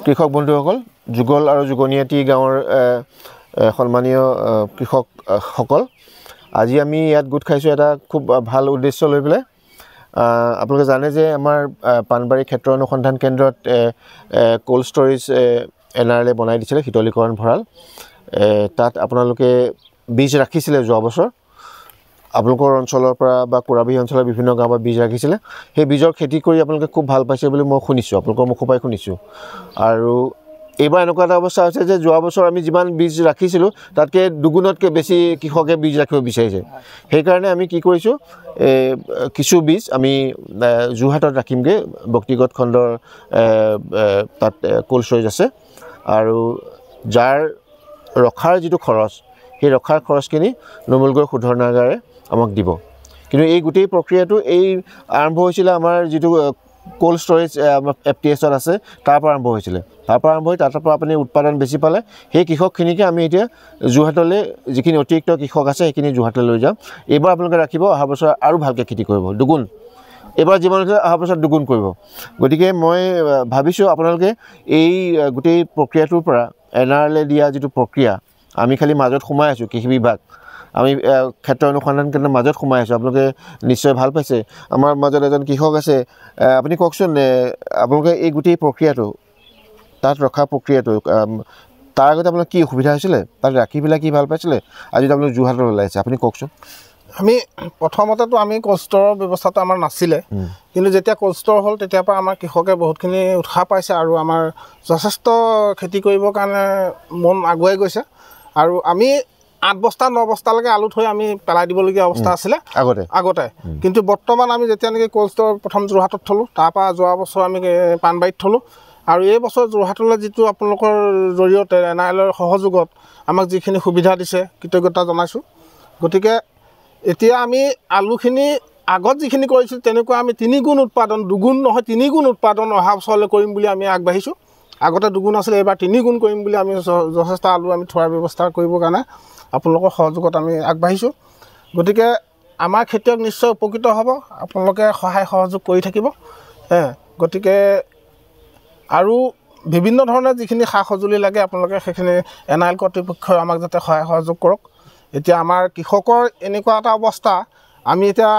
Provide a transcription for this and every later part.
কৃষক বন্ধুসকল যুগল আৰু যুগনিয়াটি গাঁৱৰ সন্মানীয় কৃষকসকল আজি আমি ইয়াত গোট খাইছো এটা খুব ভাল উদ্দেশ্য লৈ পেলাই আপোনালোকে জানে যে আমাৰ পানবাৰী ক্ষেত্ৰ অনুসন্ধান কেন্দ্ৰত কোল্ড ষ্টৰেজ এনআৰএল বনাই দিছিল শীতলীকৰণ ভঁৰাল তাত আপোনালোকে বীজ ৰাখিছিলে যোৱা বছৰ আপোনালোকৰ অঞ্চলৰ পৰা বা কোৰাবী অঞ্চলৰ বিভিন্ন গাঁৱৰ বীজ ৰাখিছিলে সেই বীজৰ খেতি কৰি আপোনালোকে খুব ভাল পাইছে বুলি মই শুনিছোঁ আপোনালোকৰ মুখৰ পৰাই শুনিছোঁ আৰু এইবাৰ এনেকুৱা এটা অৱস্থা হৈছে যে যোৱা বছৰ আমি যিমান বীজ ৰাখিছিলোঁ তাতকৈ দুগুণতকৈ বেছি কৃষকে বীজ ৰাখিব বিচাৰিছে সেইকাৰণে আমি কি কৰিছোঁ কিছু বীজ আমি যোৰহাটত ৰাখিমগৈ ব্যক্তিগত খণ্ডৰ তাত কোল্ড ষ্টৰেজ আছে আৰু যাৰ ৰখাৰ যিটো খৰচ সেই ৰখাৰ খৰচখিনি নুমলীগড় শোধনাগাৰে আমাক দিব কিন্তু এই গোটেই প্ৰক্ৰিয়াটো এই আৰম্ভ হৈছিলে আমাৰ যিটো কোল্ড ষ্টৰেজ FTSত আছে তাৰ পৰা আৰম্ভ হৈছিলে তাৰ পৰা আপুনি উৎপাদন বেছি পালে সেই কৃষকখিনিকে আমি এতিয়া যোৰহাটলৈ যিখিনি অতিৰিক্ত কৃষক আছে সেইখিনি যোৰহাটলৈ লৈ যাম এইবাৰ আপোনালোকে ৰাখিব অহা বছৰ আৰু ভালকৈ খেতি কৰিব দুগুণ এইবাৰ যিমান হৈছে অহা বছৰ দুগুণ কৰিব গতিকে মই ভাবিছোঁ আপোনালোকে এই গোটেই প্ৰক্ৰিয়াটোৰ পৰা NRL দিয়া যিটো প্ৰক্ৰিয়া আমি খালি মাজত সোমাই আছোঁ কৃষি বিভাগ আমি ক্ষেত্ৰ অনুসন্ধান কেন্দ্ৰৰ মাজত সোমাই আছোঁ আপোনালোকে নিশ্চয় ভাল পাইছে আমাৰ মাজত এজন কৃষক আছে আপুনি কওকচোন আপোনালোকে এই গোটেই প্ৰক্ৰিয়াটো তাত ৰখা প্ৰক্ৰিয়াটো তাৰ আগতে আপোনাৰ কি অসুবিধা হৈছিলে তাত ৰাখি পেলাই কি ভাল পাইছিলে আজি আপোনালোক যোৰহাটত ওলাইছে আপুনি কওকচোন আমি প্ৰথমতেতো আমি কোল্ড ষ্টৰৰ ব্যৱস্থাটো আমাৰ নাছিলে কিন্তু যেতিয়া কোল্ড ষ্টৰ হ'ল তেতিয়াৰ পৰা আমাৰ কৃষকে বহুতখিনি উৎসাহ পাইছে আৰু আমাৰ যথেষ্ট খেতি কৰিবৰ কাৰণে মন আগুৱাই গৈছে আৰু আমি 8 বস্তা 9 বস্তালৈকে আলু থৈ আমি পেলাই দিবলগীয়া অৱস্থা আছিলে আগতে কিন্তু বৰ্তমান আমি যেতিয়া নেকি কোল্ড ষ্টৰ প্ৰথম যোৰহাটত থলোঁ তাৰপৰা যোৱা বছৰ আমি পানবাৰীত থলোঁ আৰু এই বছৰ যোৰহাটলৈ যিটো আপোনালোকৰ জৰিয়তে NRLৰ সহযোগত আমাক যিখিনি সুবিধা দিছে কৃতজ্ঞতা জনাইছোঁ গতিকে এতিয়া আমি আলুখিনি আগত যিখিনি কৰিছিলোঁ তেনেকুৱা আমি 3 গুণ উৎপাদন দুগুণ নহয় 3 গুণ উৎপাদন অহা বছৰলৈ কৰিম বুলি আমি আগবাঢ়িছোঁ আগতে দুগুণ আছিলে এবাৰ 3 গুণ কৰিম বুলি আমি যথেষ্ট আলু আমি থোৱাৰ ব্যৱস্থা কৰিবৰ কাৰণে আপোনালোকৰ সহযোগত আমি আগবাঢ়িছোঁ গতিকে আমাৰ খেতিয়ক নিশ্চয় উপকৃত হ'ব আপোনালোকে সহায় সহযোগ কৰি থাকিব গতিকে আৰু বিভিন্ন ধৰণৰ যিখিনি সা সঁজুলি লাগে আপোনালোকে সেইখিনি NRL কৰ্তৃপক্ষই আমাক যাতে সহায় সহযোগ কৰক এতিয়া আমাৰ কৃষকৰ এনেকুৱা এটা অৱস্থা আমি এতিয়া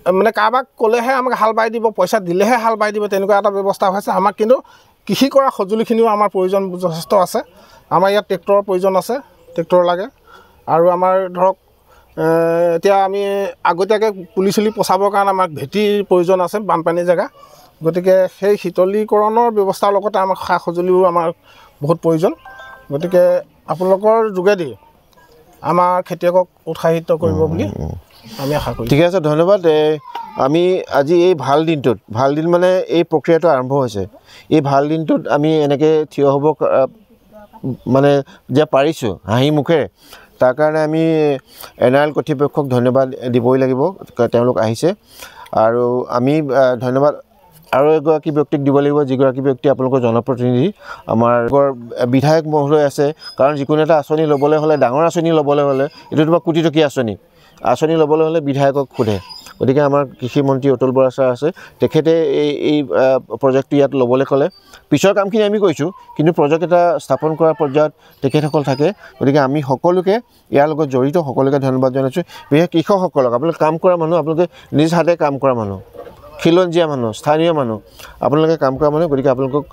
মানে কাৰোবাক ক'লেহে আমাক হাল বাই দিব পইচা দিলেহে হাল বাই দিব তেনেকুৱা এটা ব্যৱস্থা হৈছে আমাক কিন্তু কৃষি কৰা সঁজুলিখিনিও আমাৰ প্ৰয়োজন যথেষ্ট আছে আমাৰ ইয়াত ট্ৰেক্টৰৰ প্ৰয়োজন আছে ট্ৰেক্টৰ লাগে আৰু আমাৰ ধৰক এতিয়া আমি আগতীয়াকৈ পুলি চুলি পচাবৰ কাৰণে আমাক ভেটিৰ প্ৰয়োজন আছে বানপানী জেগা গতিকে সেই শীতলীকৰণৰ ব্যৱস্থাৰ লগতে আমাক সা সঁজুলিও আমাৰ বহুত প্ৰয়োজন গতিকে আপোনালোকৰ যোগেদি আমাৰ খেতিয়কক উৎসাহিত কৰিব বুলি আমি আশা কৰিছোঁ ঠিক আছে ধন্যবাদ আমি আজি এই ভাল দিন মানে এই প্ৰক্ৰিয়াটো আৰম্ভ হৈছে এই ভাল দিনটোত আমি এনেকৈ থিয় হ'ব মানে যে পাৰিছোঁ হাঁহি মুখেৰে তাৰ কাৰণে আমি NRL কৰ্তৃপক্ষক ধন্যবাদ দিবই লাগিব তেওঁলোক আহিছে আৰু আমি ধন্যবাদ আৰু এগৰাকী ব্যক্তিক দিব লাগিব যিগৰাকী ব্যক্তি আপোনালোকৰ জনপ্ৰতিনিধি আমাৰ বিধায়ক মহোদয় আছে কাৰণ যিকোনো এটা আঁচনি ল'বলৈ হ'লে ডাঙৰ আঁচনি ল'বলৈ হ'লে এইটো তোমাৰ কোটি টকীয়া আঁচনি ল'বলৈ হ'লে বিধায়কক সোধে গতিকে আমাৰ কৃষি মন্ত্ৰী অতুল বৰা ছাৰ আছে তেখেতে এই প্ৰজেক্টটো ইয়াত ল'বলৈ ক'লে পিছৰ কামখিনি আমি কৰিছোঁ কিন্তু প্ৰজেক্ট এটা স্থাপন কৰাৰ পৰ্যায়ত তেখেতসকল থাকে গতিকে আমি সকলোকে ইয়াৰ লগত জড়িত সকলোকে ধন্যবাদ জনাইছোঁ বিশেষ কৃষকসকলক আপোনালোকে কাম কৰা মানুহ আপোনালোকে নিজ হাতে কাম কৰা মানুহ খিলঞ্জীয়া মানুহ স্থানীয় মানুহ আপোনালোকে কাম কৰা মানুহ গতিকে আপোনালোকক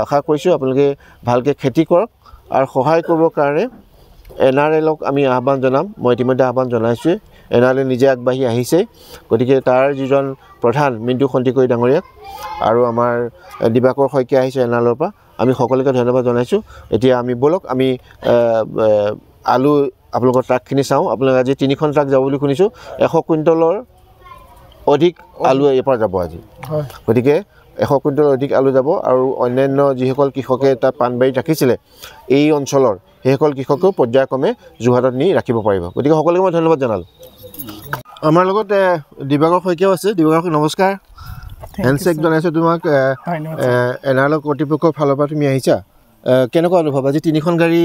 আশা কৰিছোঁ আপোনালোকে ভালকৈ খেতি কৰক আৰু সহায় কৰিবৰ কাৰণে NRLক আমি আহ্বান জনাম মই ইতিমধ্যে আহ্বান জনাইছোঁ NRL নিজে আগবাঢ়ি আহিছে গতিকে তাৰ যিজন প্ৰধান মিণ্টু খন্তিকৰী ডাঙৰীয়াক আৰু আমাৰ দিবাকৰ শইকীয়া আহিছে NRLৰ পৰা আমি সকলোকে ধন্যবাদ জনাইছোঁ এতিয়া আমি ব'লক আমি আলু আপোনালোকৰ ট্ৰাকখিনি চাওঁ আপোনালোকে আজি 3খন ট্ৰাক যাব বুলি শুনিছোঁ 100 কুইণ্টলৰ অধিক আলু ইয়াৰ পৰা যাব আজি গতিকে 100 কুইণ্টল অধিক আলু যাব আৰু অন্যান্য যিসকল কৃষকে তাত পানবাৰীত ৰাখিছিলে এই অঞ্চলৰ সেইসকল কৃষকেও পৰ্যায়ক্ৰমে যোৰহাটত নি ৰাখিব পাৰিব গতিকে সকলোকে মই ধন্যবাদ জনালোঁ আমাৰ লগত দিবাকৰ শইকীয়াও আছে দিবাকৰ নমস্কাৰ হেণ্ডশেক জনাইছোঁ তোমাক NRL কৰ্তৃপক্ষৰ ফালৰ পৰা তুমি আহিছা কেনেকুৱা অনুভৱ আজি 3খন গাড়ী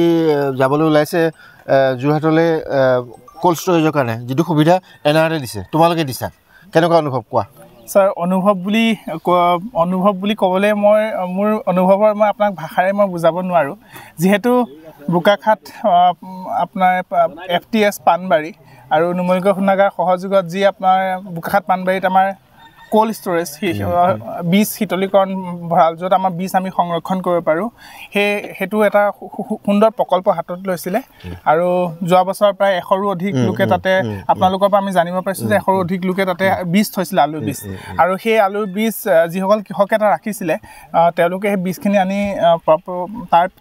যাবলৈ ওলাইছে যোৰহাটলৈ কোল্ড ষ্টৰেজৰ কাৰণে যিটো সুবিধা NRL দিছে তোমালোকে দিছা কেনেকুৱা অনুভৱ কোৱা ছাৰ অনুভৱ বুলি ক'বলৈ মোৰ অনুভৱৰ মই আপোনাক ভাষাৰে মই বুজাব নোৱাৰোঁ যিহেতু বোকাখাট আপোনাৰ FTS পাণবাৰী আৰু নুমলীগড় শোধনাগাৰ সহযোগত যি আপোনাৰ বোকাখাট পাণবাৰীত আমাৰ কোল্ড ষ্ট'ৰেজ বীজ শীতলীকৰণ ভঁৰাল য'ত আমাৰ বীজ আমি সংৰক্ষণ কৰিব পাৰোঁ সেইটো এটা সুন্দৰ প্ৰকল্প হাতত লৈছিলে আৰু যোৱা বছৰ প্ৰায় 100ৰো অধিক লোকে তাতে আপোনালোকৰ পৰা আমি জানিব পাৰিছোঁ যে 100ৰো অধিক লোকে তাতে বীজ থৈছিলে আলুৰ বীজ আৰু সেই আলুৰ বীজ যিসকল কৃষকে এটা ৰাখিছিলে তেওঁলোকে সেই বীজখিনি আনি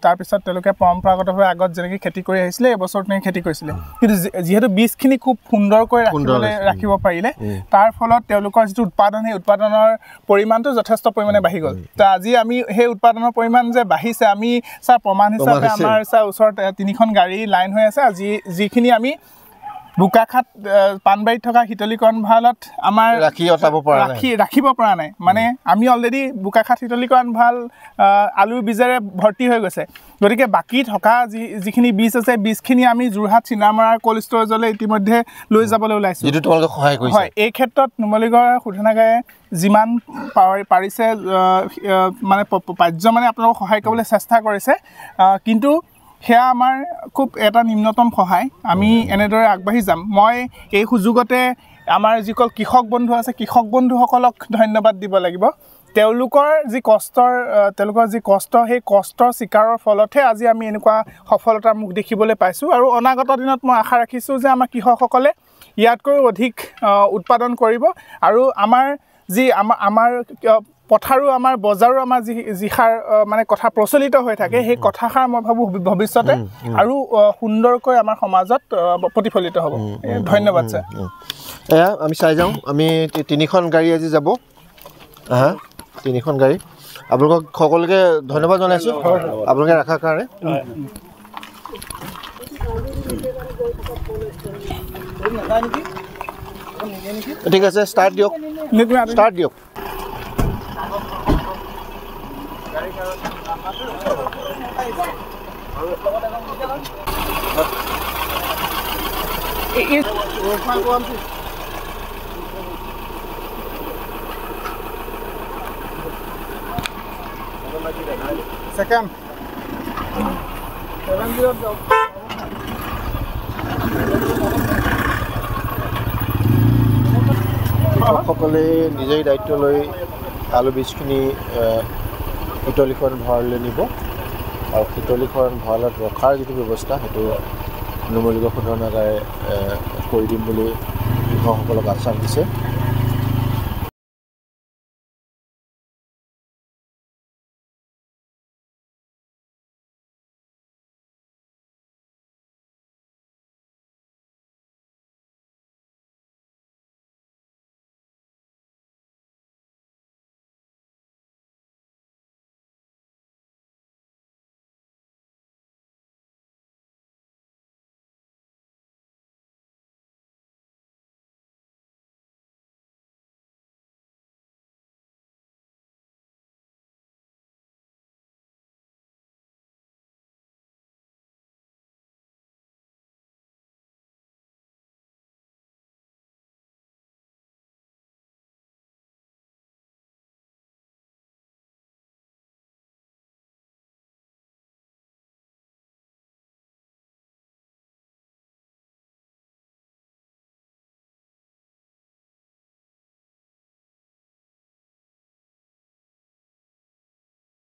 তাৰপিছত তেওঁলোকে পৰম্পৰাগতভাৱে আগত যেনেকৈ খেতি কৰি আহিছিলে এইবছৰ তেনেকৈ খেতি কৰিছিলে কিন্তু যিহেতু বীজখিনি খুব সুন্দৰকৈ ৰাখিব পাৰিলে তাৰ ফলত তেওঁলোকৰ যিটো উৎপাদন সেই উৎপাদনৰ পৰিমাণটো যথেষ্ট পৰিমাণে বাঢ়ি গ'ল তো আজি আমি সেই উৎপাদনৰ পৰিমাণ যে বাঢ়িছে আমি ছাৰ প্ৰমাণ হিচাপে আমাৰ ছাৰ ওচৰত 3খন গাড়ী লাইন হৈ আছে যিখিনি আমি বোকাখাট পাণবাৰীত থকা শীতলীকৰণ ভঁৰালত আমাৰ ৰাখিব পৰা নাই মানে আমি অলৰেডি বোকাখাট শীতলীকৰণ ভঁৰাল আলুৰ বীজেৰে ভৰ্তি হৈ গৈছে গতিকে বাকী থকা যিখিনি বীজ আছে বীজখিনি আমি যোৰহাট চিনামৰাৰ কোল্ড ষ্ট'ৰেজলৈ ইতিমধ্যে লৈ যাবলৈ ওলাইছোঁ যিটো তোমালোকে সহায় কৰিছে হয় এই ক্ষেত্ৰত নুমলীগড় শোধনাগাৰে যিমান পাৰিছে মানে পাৰ্যমানে আপোনালোকক সহায় কৰিবলৈ চেষ্টা কৰিছে কিন্তু সেয়া আমাৰ খুব এটা নিম্নতম সহায় আমি এনেদৰে আগবাঢ়ি যাম মই এই সুযোগতে আমাৰ যিসকল কৃষক বন্ধু আছে কৃষক বন্ধুসকলক ধন্যবাদ দিব লাগিব তেওঁলোকৰ যি কষ্ট সেই কষ্টৰ স্বীকাৰৰ ফলতহে আজি আমি এনেকুৱা সফলতাৰ মুখ দেখিবলৈ পাইছোঁ আৰু অনাগত দিনত মই আশা ৰাখিছোঁ যে আমাৰ কৃষকসকলে ইয়াতকৈ অধিক উৎপাদন কৰিব আৰু আমাৰ যি আমাৰ পথাৰো আমাৰ বজাৰো আমাৰ যিষাৰ মানে কথা প্ৰচলিত হৈ থাকে সেই কথাষাৰ মই ভাবোঁ ভৱিষ্যতে আৰু সুন্দৰকৈ আমাৰ সমাজত প্ৰতিফলিত হ'ব ধন্যবাদ ছাৰ এয়া আমি চাই যাওঁ আমি 3খন গাড়ী আজি যাব 3খন গাড়ী আপোনালোকক সকলোকে ধন্যবাদ জনাইছোঁ আপোনালোকে ৰখাৰ কাৰণে ঠিক আছে ষ্টাৰ্ট দিয়ক Second. সকলে নিজেই দায়িত্ব লৈ আলু বীজখিনি শীতলীকৰণ ভঁৰাললৈ নিব আৰু শীতলীকৰণ ভঁৰালত ৰখাৰ যিটো ব্যৱস্থা সেইটো নুমলীগড় শোধনাগাৰে কৰি দিম বুলি কৃষকসকলক আশ্বাস দিছে